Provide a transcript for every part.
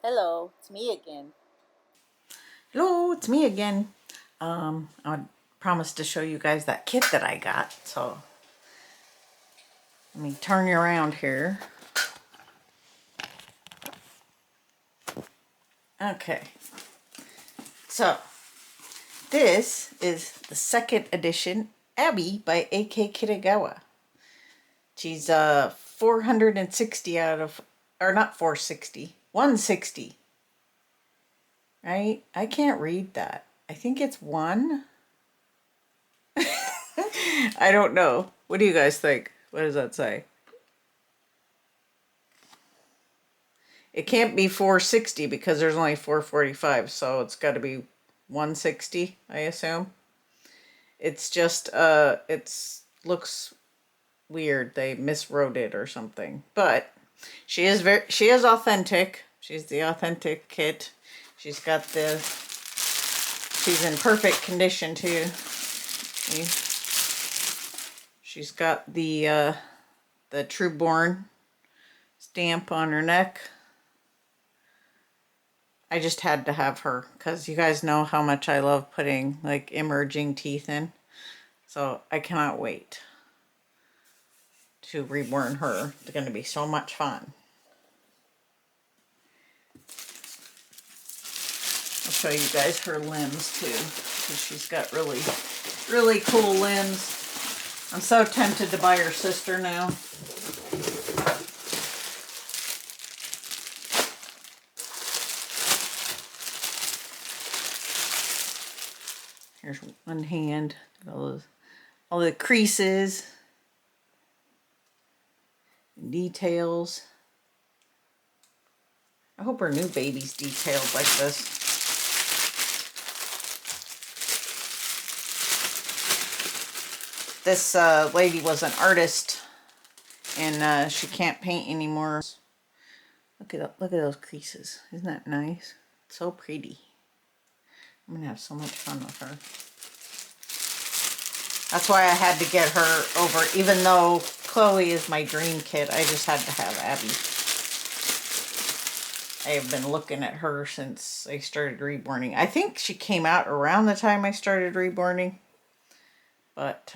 Hello, it's me again. Hello, it's me again. I promised to show you guys that kit that I got, so let me turn you around here. Okay, so this is the second edition Abby by A.K. Kitagawa. She's 460 out of, or not 460, 160. Right? I can't read that. I think it's 1. I don't know. What do you guys think? What does that say? It can't be 460 because there's only 445, so it's got to be 160, I assume. It's just, looks weird. They miswrote it or something. But she is authentic. She's the authentic kit. She's got she's in perfect condition too. She's got the Reborn stamp on her neck. I just had to have her because you guys know how much I love putting like emerging teeth in. So I cannot wait to reborn her. It's going to be so much fun. I'll show you guys her limbs too, because she's got really, really cool limbs. I'm so tempted to buy her sister now. Here's one hand, all the creases, and details. I hope her new baby's detailed like this. This lady was an artist, and she can't paint anymore. Look at those creases. Isn't that nice? It's so pretty. I'm gonna have so much fun with her. That's why I had to get her over. Even though Chloe is my dream kit, I just had to have Abby. I have been looking at her since I started reborning. I think she came out around the time I started reborning. But,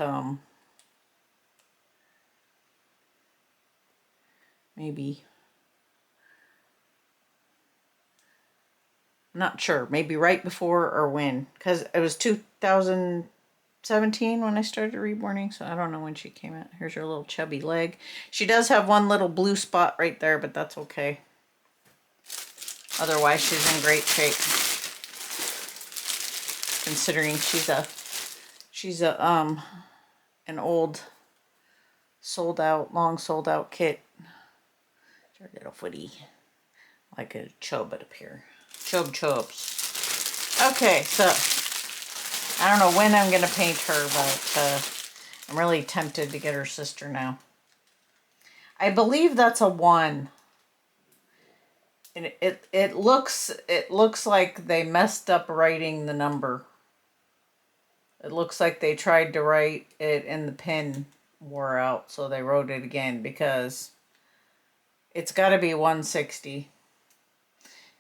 maybe. I'm not sure. Maybe right before or when. Because it was 2017 when I started reborning. So I don't know when she came out. Here's her little chubby leg. She does have one little blue spot right there, but that's okay. Otherwise, she's in great shape. Considering she's an old long sold out kit. Her little footy. Like a chub up here. Chubs. Okay, so I don't know when I'm going to paint her, but I'm really tempted to get her sister now. I believe that's a 1. And it looks like they messed up writing the number. It looks like they tried to write it and the pen wore out, so they wrote it again because it's got to be 160.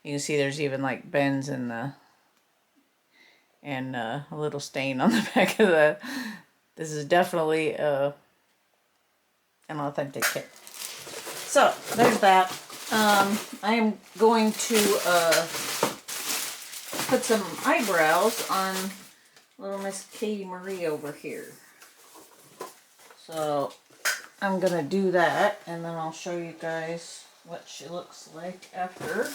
You can see there's even like bends in and a little stain on the back of the. This is definitely an authentic kit. So there's that. I am going to put some eyebrows on little Miss Katie Marie over here. So I'm gonna do that, and then I'll show you guys what she looks like after.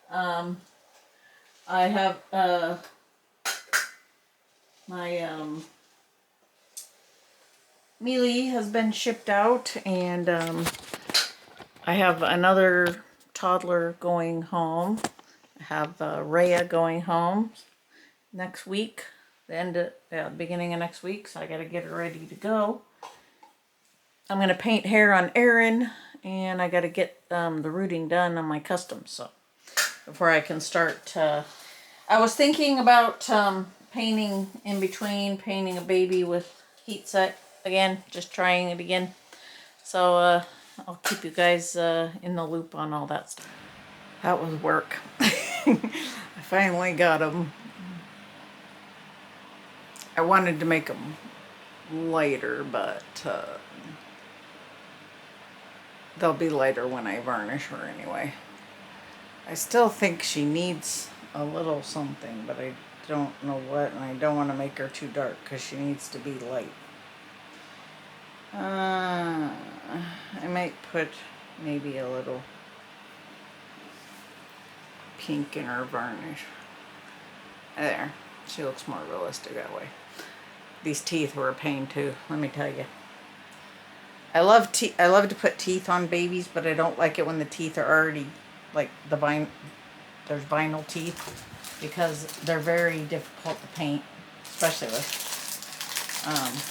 I have my Mealy has been shipped out, and I have another toddler going home. I have Rhea going home next week, the beginning of next week, so I gotta get her ready to go. I'm gonna paint hair on Erin, and I gotta get the rooting done on my custom, so before I can start. I was thinking about painting in between, painting a baby with heat set again, just trying it again. So I'll keep you guys in the loop on all that stuff. That was work. I finally got them. I wanted to make them lighter, but they'll be lighter when I varnish her anyway. I still think she needs a little something, but I don't know what, and I don't want to make her too dark because she needs to be light. I might put maybe a little pink in her varnish. There, she looks more realistic that way. These teeth were a pain too, let me tell you. I love to put teeth on babies, but I don't like it when the teeth are already like there's vinyl teeth, because they're very difficult to paint, especially with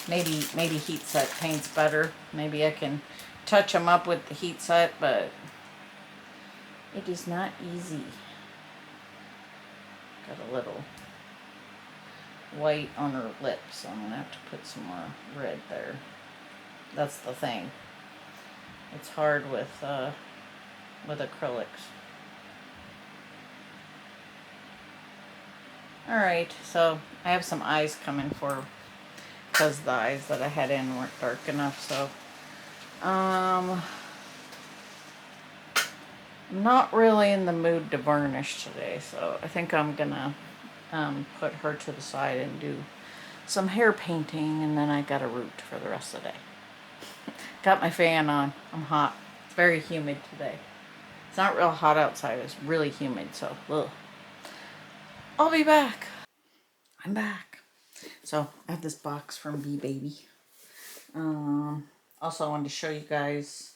maybe heat set paint's better. Maybe I can touch them up with the heat set, but it is not easy. Got a little white on her lips, so I'm gonna have to put some more red there. That's the thing. It's hard with acrylics. Alright, so I have some eyes coming for, because the eyes that I had in weren't dark enough, so I'm not really in the mood to varnish today, so I think I'm gonna put her to the side and do some hair painting, and then I got a root for the rest of the day. Got my fan on. I'm hot. It's very humid today. It's not real hot outside. It's really humid, so ugh. I'll be back. I'm back. So I have this box from Bee Baby. Also, I wanted to show you guys.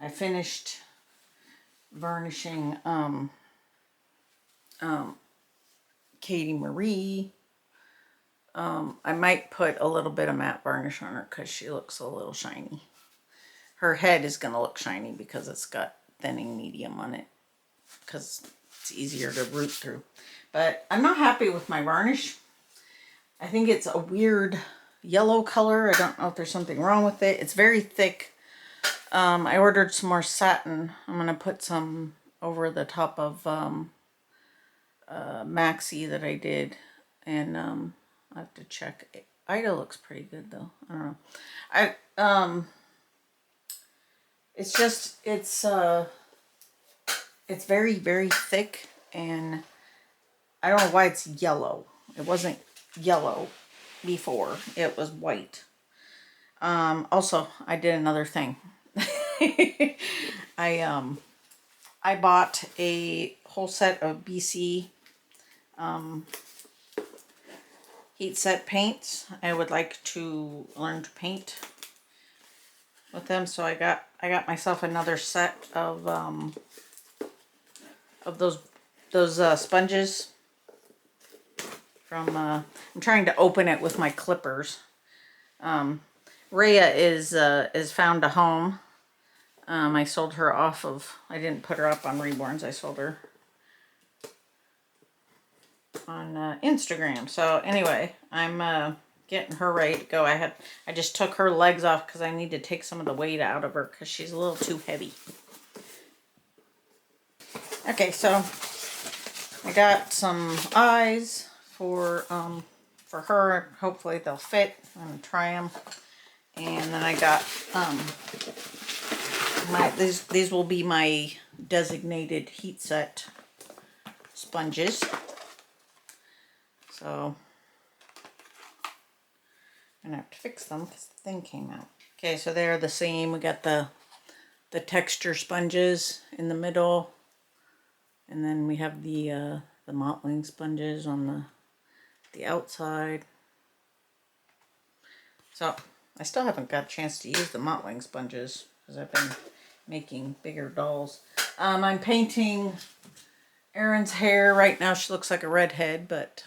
I finished varnishing Katie Marie. I might put a little bit of matte varnish on her because she looks a little shiny. Her head is going to look shiny because it's got thinning medium on it, because it's easier to root through. But I'm not happy with my varnish. I think it's a weird yellow color. I don't know if there's something wrong with it. It's very thick. I ordered some more satin. I'm going to put some over the top of Maxi that I did. And I have to check. Ida looks pretty good though. I don't know. It's just, it's very, very thick, and I don't know why it's yellow. It wasn't yellow before. It was white. Also, I did another thing. I bought a whole set of BC heat set paints. I would like to learn to paint with them, so I got myself another set of those sponges from I'm trying to open it with my clippers. Rhea is found a home. I sold her off of, I didn't put her up on Reborns, I sold her on Instagram. So anyway, I'm getting her ready to go. I just took her legs off because I need to take some of the weight out of her because she's a little too heavy. Okay, so I got some eyes for her. Hopefully they'll fit. I'm gonna try them. And then I got these will be my designated heat set sponges. So I'm gonna have to fix them because the thing came out. Okay, so they're the same. We got the texture sponges in the middle, and then we have the mottling sponges on the outside. So I still haven't got a chance to use the mottling sponges because I've been making bigger dolls. I'm painting Erin's hair right now. She looks like a redhead, but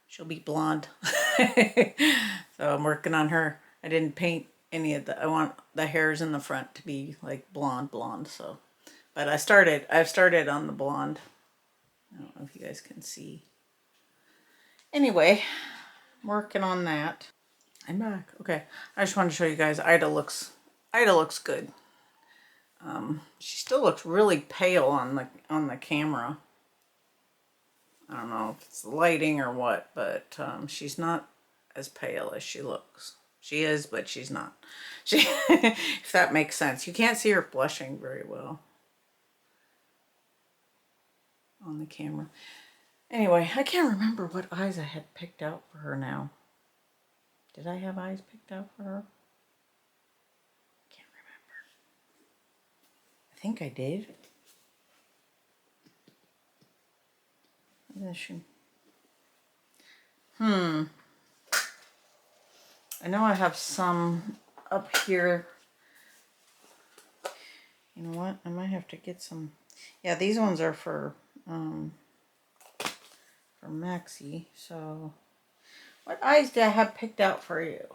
she'll be blonde. So I'm working on her. I didn't paint any of I want the hairs in the front to be like blonde. So, but I've started on the blonde. I don't know if you guys can see. Anyway, I'm working on that. I'm back. Okay. I just wanted to show you guys Ida looks good. She still looks really pale on the camera. I don't know if it's the lighting or what, but she's not as pale as she looks. She is, but she's not. She, if that makes sense. You can't see her blushing very well on the camera. Anyway, I can't remember what eyes I had picked out for her now. Did I have eyes picked out for her? Can't remember. I think I did. I know I have some up here. You know what? I might have to get some. Yeah, these ones are for Maxie. So, what eyes did I have picked out for you?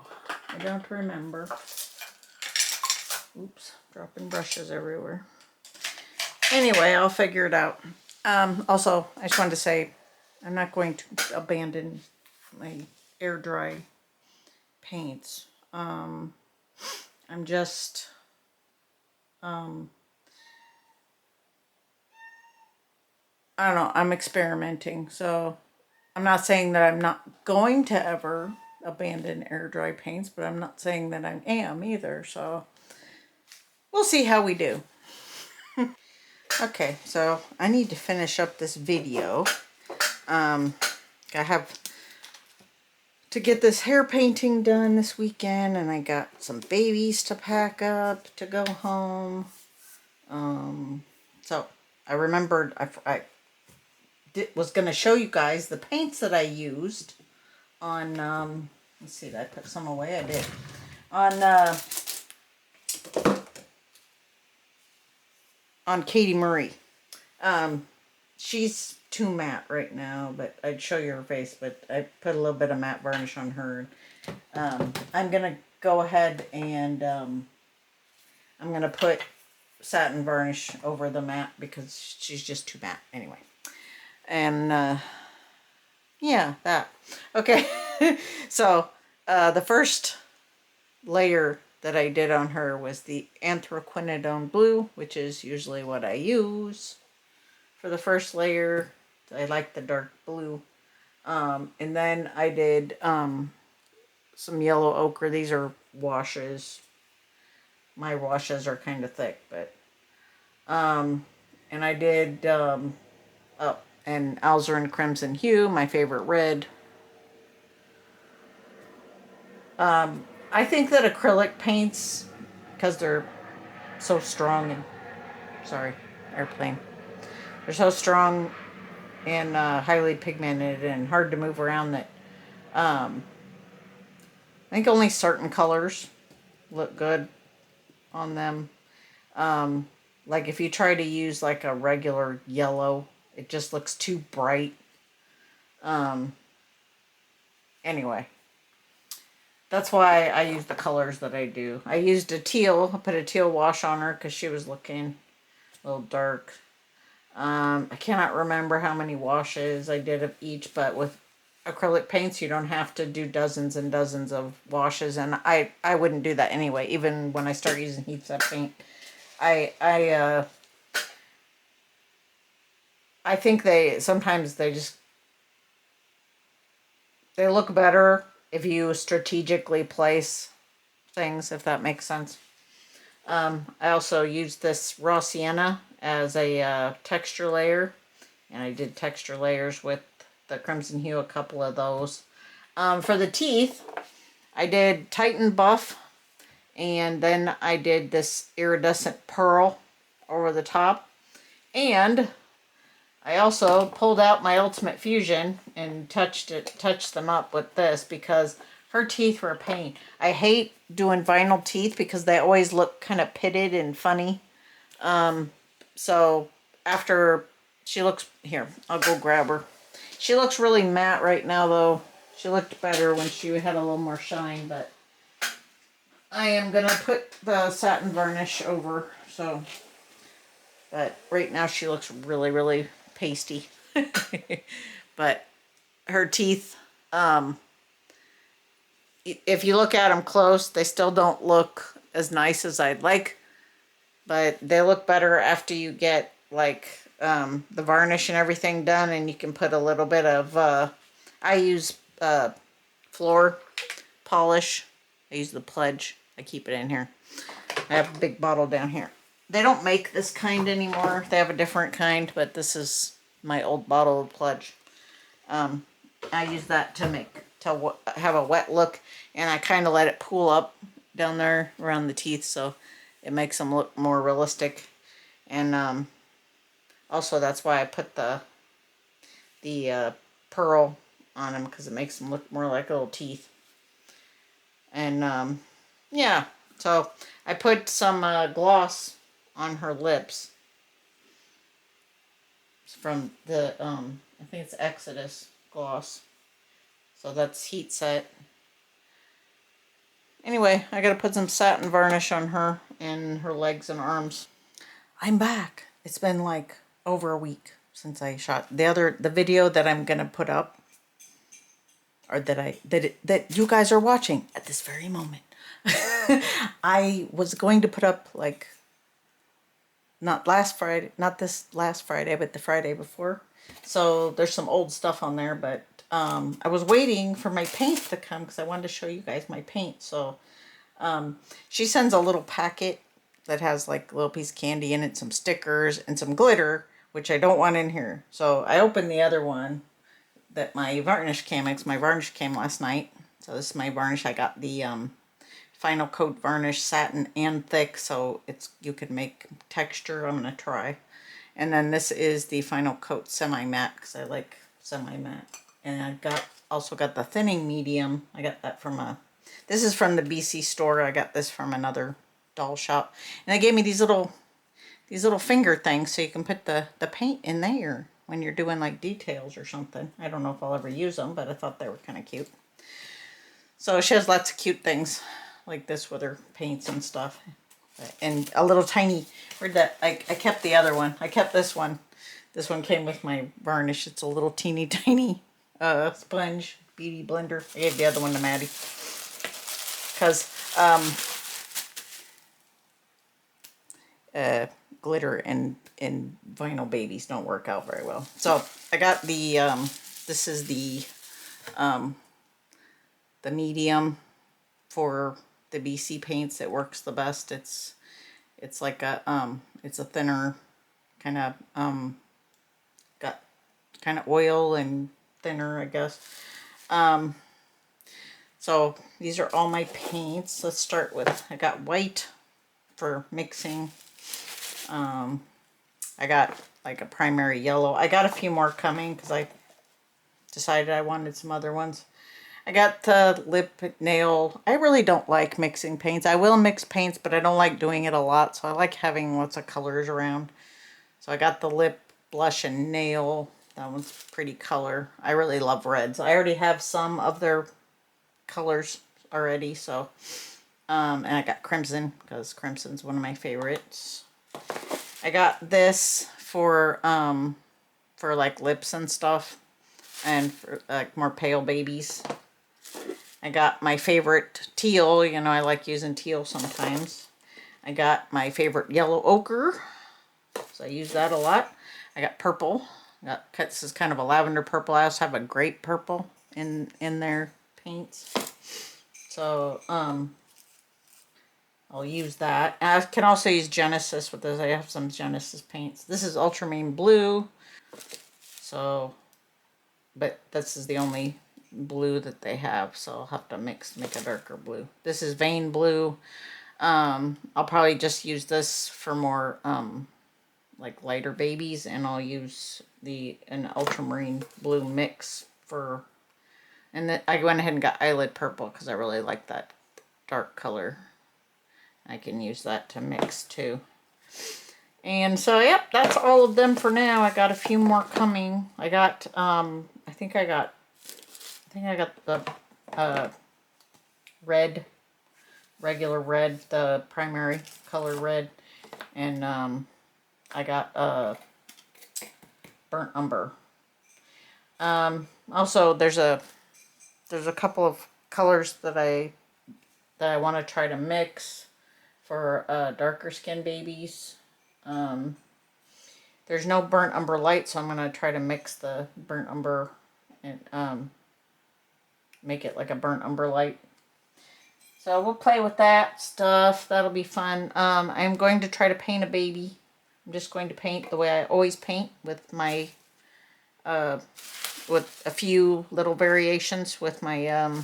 I don't remember. Oops, dropping brushes everywhere. Anyway, I'll figure it out. Also, I just wanted to say, I'm not going to abandon my air dry paints. I'm just, I don't know, I'm experimenting. So I'm not saying that I'm not going to ever abandon air dry paints, but I'm not saying that I am either. So we'll see how we do. Okay, so I need to finish up this video. I have to get this hair painting done this weekend, and I got some babies to pack up to go home. So I remembered I was going to show you guys the paints that I used on, let's see, did I put some away? I did. On Katie Marie. She's too matte right now, but I'd show you her face, but I put a little bit of matte varnish on her. I'm going to go ahead and I'm going to put satin varnish over the matte because she's just too matte anyway. And yeah, that. Okay. So the first layer that I did on her was the anthraquinone blue, which is usually what I use for the first layer. I like the dark blue. And then I did some yellow ochre. These are washes. My washes are kind of thick, but and I did an alizarin crimson hue, my favorite red. I think that acrylic paints, because they're so strong and, sorry, airplane. They're so strong and highly pigmented and hard to move around that I think only certain colors look good on them. Like if you try to use like a regular yellow, it just looks too bright. Anyway, that's why I use the colors that I do. I used a teal. I put a teal wash on her because she was looking a little dark. I cannot remember how many washes I did of each, but with acrylic paints, you don't have to do dozens and dozens of washes, and I wouldn't do that anyway. Even when I start using heat set paint, I think sometimes they look better if you strategically place things, if that makes sense. I also used this raw sienna as a texture layer, and I did texture layers with the crimson hue, a couple of those. For the teeth, I did Titan Buff, and then I did this iridescent pearl over the top, and I also pulled out my Ultimate Fusion and touched them up with this because her teeth were a pain. I hate doing vinyl teeth because they always look kind of pitted and funny. So after she looks, here, I'll go grab her. She looks really matte right now though. She looked better when she had a little more shine, but I am going to put the satin varnish over, so, but right now she looks really, really pasty. But her teeth, if you look at them close, they still don't look as nice as I'd like, but they look better after you get like the varnish and everything done, and you can put a little bit of, I use floor polish. I use the Pledge. I keep it in here. I have a big bottle down here. They don't make this kind anymore. They have a different kind, but this is my old bottle of Pledge. I use that to have a wet look, and I kind of let it pool up down there around the teeth, so it makes them look more realistic. And also that's why I put the pearl on them, because it makes them look more like little teeth. And yeah, so I put some gloss on her lips from the I think it's Exodus gloss. So that's heat set. Anyway, I gotta put some satin varnish on her and her legs and arms. I'm back. It's been like over a week since I shot the video that I'm gonna put up, or that you guys are watching at this very moment. I was going to put up like not this last Friday, but the Friday before. So there's some old stuff on there, but I was waiting for my paint to come because I wanted to show you guys my paint. So she sends a little packet that has like a little piece of candy in it, some stickers, and some glitter, which I don't want in here. So I opened the other one that my varnish came. My varnish came last night. So this is my varnish. I got the final coat varnish, satin and thick, so you can make texture. I'm gonna try. And then this is the final coat semi-matte, because I like semi-matte. And I also got the thinning medium. I got that from this is from the BC store. I got this from another doll shop. And they gave me these little finger things, so you can put the paint in there when you're doing like details or something. I don't know if I'll ever use them, but I thought they were kind of cute. So she has lots of cute things like this with her paints and stuff. And a little tiny, I kept the other one. I kept this one. This one came with my varnish. It's a little teeny tiny sponge beauty blender. I gave the other one to Maddie, because glitter and vinyl babies don't work out very well. So I got the this is the medium for the BC paints. It works the best. It's like it's a thinner kind of got kind of oil and thinner, I guess. So these are all my paints. Let's start with, I got white for mixing. I got like a primary yellow. I got a few more coming because I decided I wanted some other ones. I got the lip nail. I really don't like mixing paints. I will mix paints, but I don't like doing it a lot. So I like having lots of colors around. So I got the lip blush and nail. That one's pretty color. I really love reds. I already have some of their colors already. So, and I got crimson because crimson's one of my favorites. I got this for like lips and stuff, and for like more pale babies. I got my favorite teal. You know, I like using teal sometimes. I got my favorite yellow ochre, so I use that a lot. I got purple. This is kind of a lavender purple. I also have a grape purple in their paints. So I'll use that. And I can also use Genesis with this. I have some Genesis paints. This is ultramarine blue. So, but this is the only blue that they have, so I'll have to make a darker blue. This is vein blue. I'll probably just use this for more like lighter babies, and I'll use an ultramarine blue mix for, and then I went ahead and got eyelid purple because I really like that dark color. I can use that to mix too. And so, yep, that's all of them for now. I got a few more coming. I got I think I got the red, regular red, the primary color red, and I got burnt umber. Also, there's a couple of colors that I want to try to mix for darker skin babies. There's no burnt umber light, so I'm going to try to mix the burnt umber and make it like a burnt umber light. So we'll play with that stuff. That'll be fun. I'm going to try to paint a baby. I'm just going to paint the way I always paint with my, with a few little variations with my,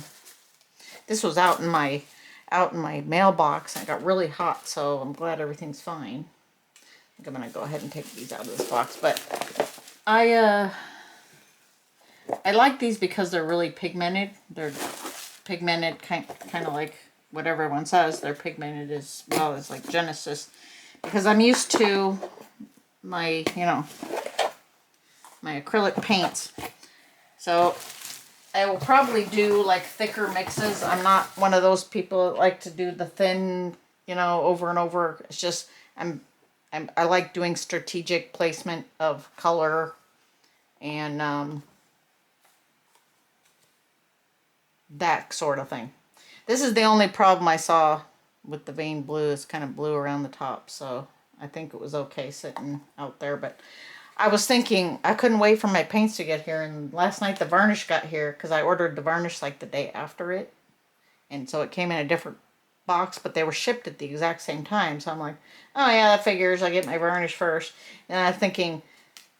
this was out in my mailbox. I got really hot, so I'm glad everything's fine. I think I'm going to go ahead and take these out of this box, but I like these because they're really pigmented. They're pigmented, kind of like what everyone says. They're pigmented as well as like Genesis, because I'm used to my, you know, my acrylic paints. So I will probably do like thicker mixes. I'm not one of those people that like to do the thin, you know, over and over. It's just I like doing strategic placement of color and that sort of thing. This is the only problem I saw with the vein blue. It's kind of blue around the top, so I think it was okay sitting out there. But I was thinking I couldn't wait for my paints to get here, and last night the varnish got here because I ordered the varnish like the day after it, and so it came in a different box, but they were shipped at the exact same time. So I'm like, oh yeah, that figures. I get my varnish first. And I'm thinking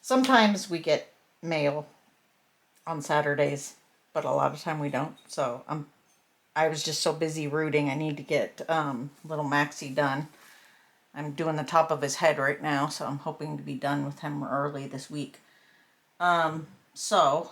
sometimes we get mail on Saturdays, but a lot of time we don't. So I was just so busy rooting. I need to get little Maxie done. I'm doing the top of his head right now, so I'm hoping to be done with him early this week. So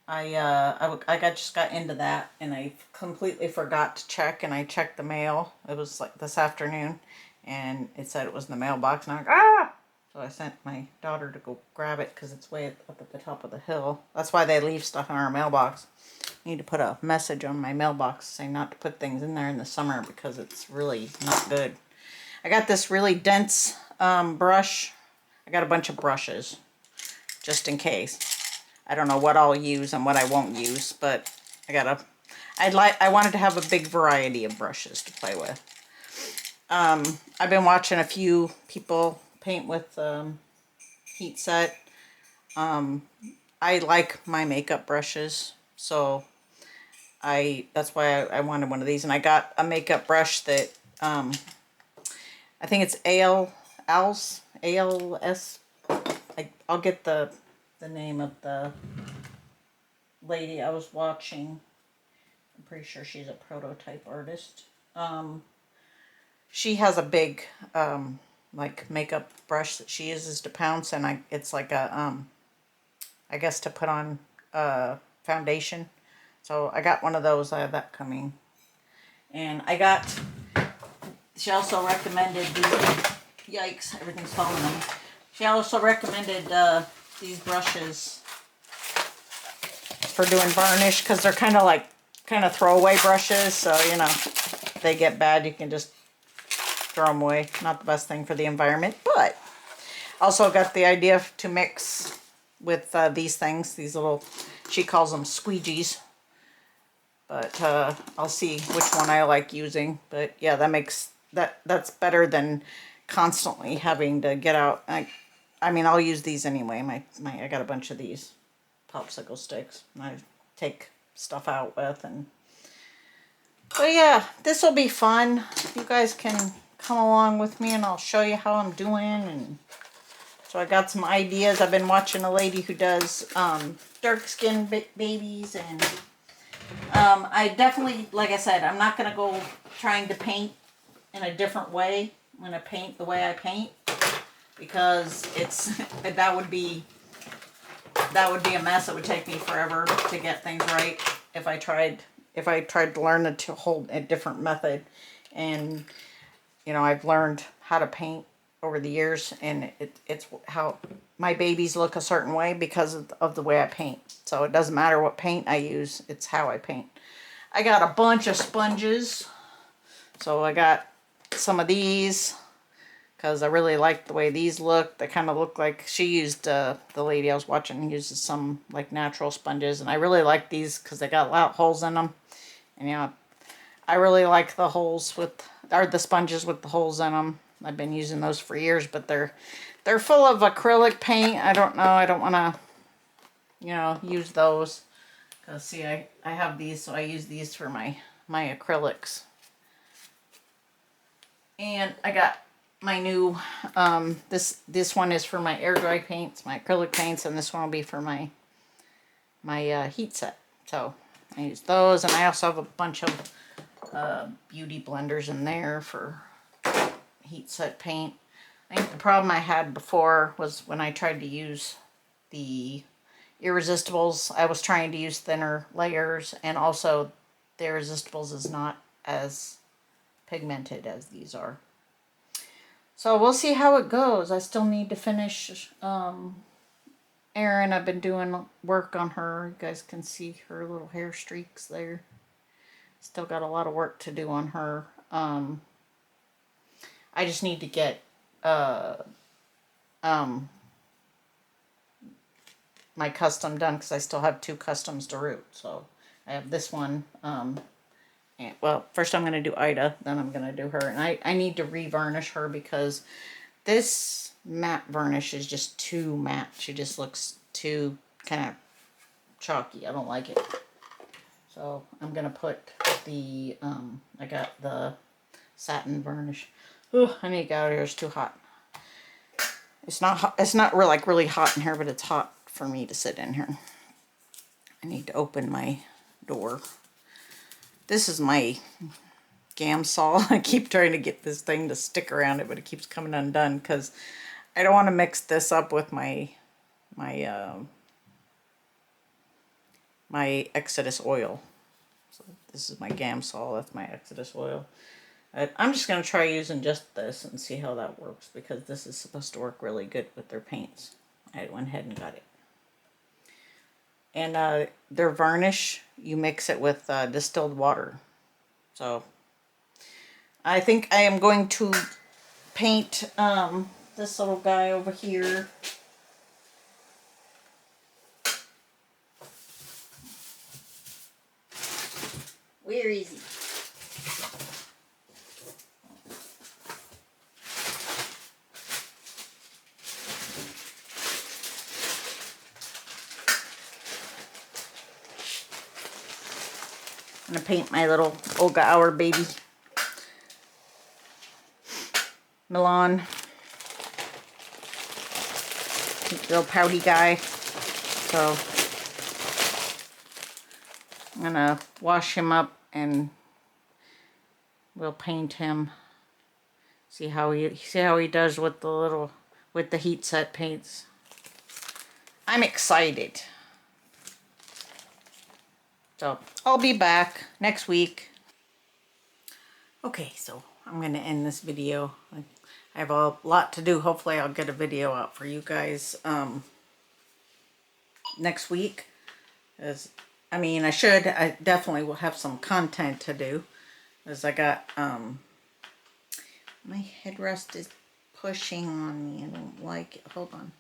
I just got into that, and I completely forgot to check, and I checked the mail. It was like this afternoon, and it said it was in the mailbox, and I'm like, ah! So I sent my daughter to go grab it because it's way up at the top of the hill. That's why they leave stuff in our mailbox. I need to put a message on my mailbox saying not to put things in there in the summer because it's really not good. I got this really dense brush. I got a bunch of brushes just in case. I don't know what I'll use and what I won't use, but I wanted to have a big variety of brushes to play with. I've been watching a few people paint with heat set. I like my makeup brushes, so that's why I wanted one of these. And I got a makeup brush that I think it's ALS. I'll get the name of the lady I was watching. I'm pretty sure she's a prototype artist. She has a big like makeup brush that she uses to pounce, and it's like a I guess to put on foundation. So I got one of those. I have that coming. And she also recommended these, yikes, everything's falling on me. She also recommended these brushes for doing varnish because they're kind of throwaway brushes. So, you know, if they get bad, you can just throw them away. Not the best thing for the environment, but also got the idea to mix with these things, these little, she calls them squeegees. But I'll see which one I like using. But yeah, that's better than constantly having to get out. I mean, I'll use these anyway. I got a bunch of these popsicle sticks and I take stuff out with. But yeah, this will be fun. You guys can come along with me and I'll show you how I'm doing. And so I got some ideas. I've been watching a lady who does dark skinned babies, and I definitely, like I said, I'm not going to go trying to paint in a different way. I'm going to paint the way I paint because that would be a mess. It would take me forever to get things right if I tried to learn a different method. And you know, I've learned how to paint over the years, and it's how my babies look a certain way because of the way I paint. So it doesn't matter what paint I use, it's how I paint. I got a bunch of sponges. So I got some of these because I really like the way these look. They kind of look like, she used, the lady I was watching uses some like natural sponges, and I really like these because they got a lot of holes in them. And you know, I really like the holes with, or the sponges with the holes in them. I've been using those for years, but they're full of acrylic paint. I don't know, I don't want to, you know, use those. Because see, I have these, so I use these for my acrylics. And I got my new, this one is for my air dry paints, my acrylic paints, and this one will be for my heat set. So I use those, and I also have a bunch of beauty blenders in there for heat set paint. I think the problem I had before was when I tried to use the Irresistibles, I was trying to use thinner layers, and also the Irresistibles is not as pigmented as these are. So we'll see how it goes. I still need to finish Erin. I've been doing work on her. You guys can see her little hair streaks there. Still got a lot of work to do on her. I just need to get my custom done because I still have 2 customs to root. So I have this one. And, well, first I'm going to do Ida, then I'm going to do her. And I need to re-varnish her because this matte varnish is just too matte. She just looks too kind of chalky. I don't like it. So I'm going to put the, I got the satin varnish. Oh, I need to get out of here. It's too hot. It's not hot. It's not really, like really hot in here, but it's hot for me to sit in here. I need to open my door. This is my gam saw. I keep trying to get this thing to stick around it, but it keeps coming undone because I don't want to mix this up with my Exodus oil. So this is my gam saw. That's my Exodus oil. I'm just going to try using just this and see how that works because this is supposed to work really good with their paints. I went ahead and got it. And their varnish, you mix it with distilled water. So I think I am going to paint this little guy over here. Where is he? I'm going to paint my little Olga Hour baby. Milan. Real pouty guy. So I'm going to wash him up and we'll paint him. See how he does with the heat set paints. I'm excited. So I'll be back next week. Okay, so I'm going to end this video. I have a lot to do. Hopefully I'll get a video out for you guys next week. I mean, I definitely will have some content to do. As I got, my headrest is pushing on me. I don't like it. Hold on.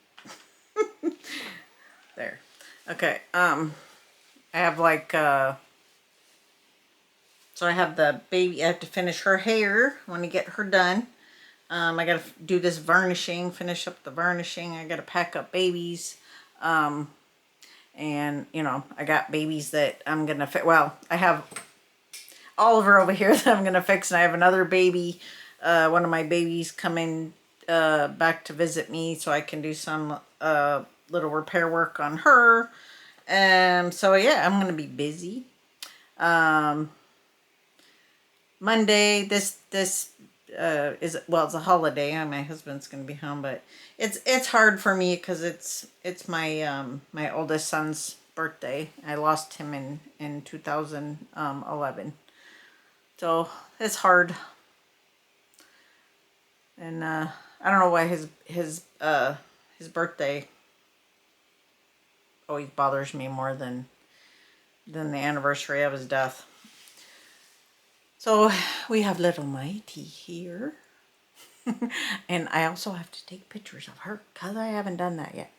There. Okay, I have like, so I have the baby, I have to finish her hair when I get her done. I gotta do this varnishing, finish up the varnishing. I gotta pack up babies. And, you know, I got babies that I'm gonna fit. Well, I have Oliver over here that I'm gonna fix, and I have another baby, one of my babies coming back to visit me so I can do some little repair work on her. So yeah, I'm gonna be busy. Monday, this is, well, it's a holiday and my husband's gonna be home, but it's hard for me because it's my my oldest son's birthday. I lost him in 2011, so it's hard. And I don't know why his birthday always bothers me more than the anniversary of his death. So we have little Mighty here. And I also have to take pictures of her because I haven't done that yet.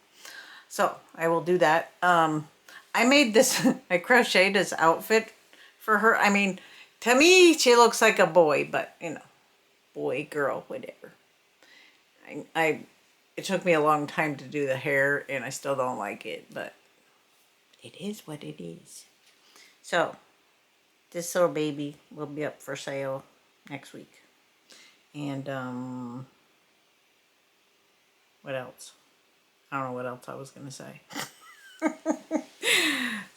So I will do that. I made this, I crocheted this outfit for her. I mean, to me, she looks like a boy, but you know, boy, girl, whatever. It took me a long time to do the hair and I still don't like it, but it is what it is. So this little baby will be up for sale next week. And what else? I don't know what else I was gonna say.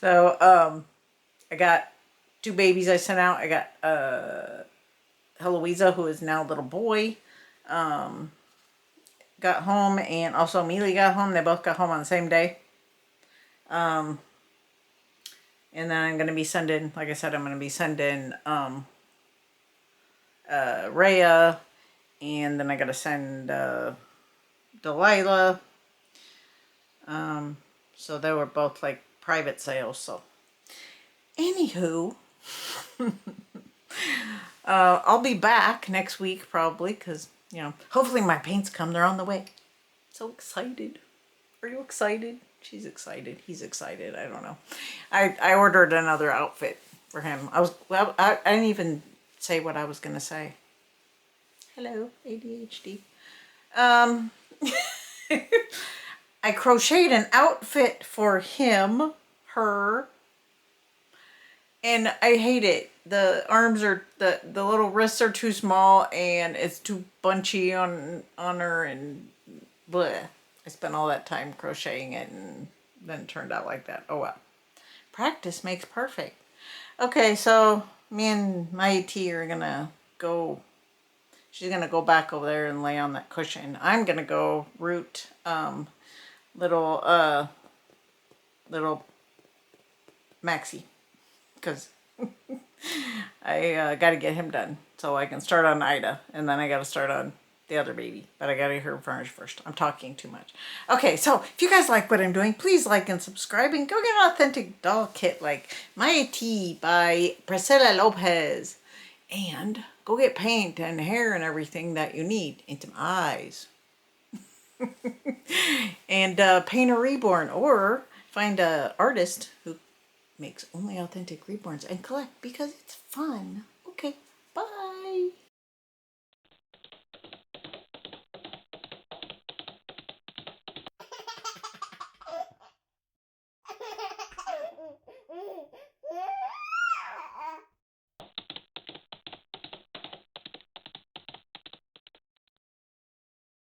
So I got 2 babies I sent out. I got Heloisa, who is now a little boy, got home, and also Amelia got home. They both got home on the same day. And then I'm gonna be sending, like I said, I'm gonna be sending Rhea, and then I gotta send Delilah. So they were both like private sales. So anywho, I'll be back next week probably, because you know, hopefully my paints come. They're on the way. So excited. Are you excited? She's excited. He's excited. I don't know. I ordered another outfit for him. I didn't even say what I was gonna say. Hello, ADHD. I crocheted an outfit for him, her, and I hate it. The arms are, the little wrists are too small, and it's too bunchy on her, and bleh. I spent all that time crocheting it, and then it turned out like that. Oh well. Practice makes perfect. Okay, so me and my T are gonna go. She's gonna go back over there and lay on that cushion. I'm gonna go root little Maxie, because I got to get him done so I can start on Ida, and then I got to start on the other baby, but I got to get her furnished first. I'm talking too much. Okay, so if you guys like what I'm doing, please like and subscribe, and go get an authentic doll kit like My Tea by Priscilla Lopez, and go get paint and hair and everything that you need, and some eyes. And paint a reborn, or find a artist who makes only authentic reborns and collect, because it's fun. Okay.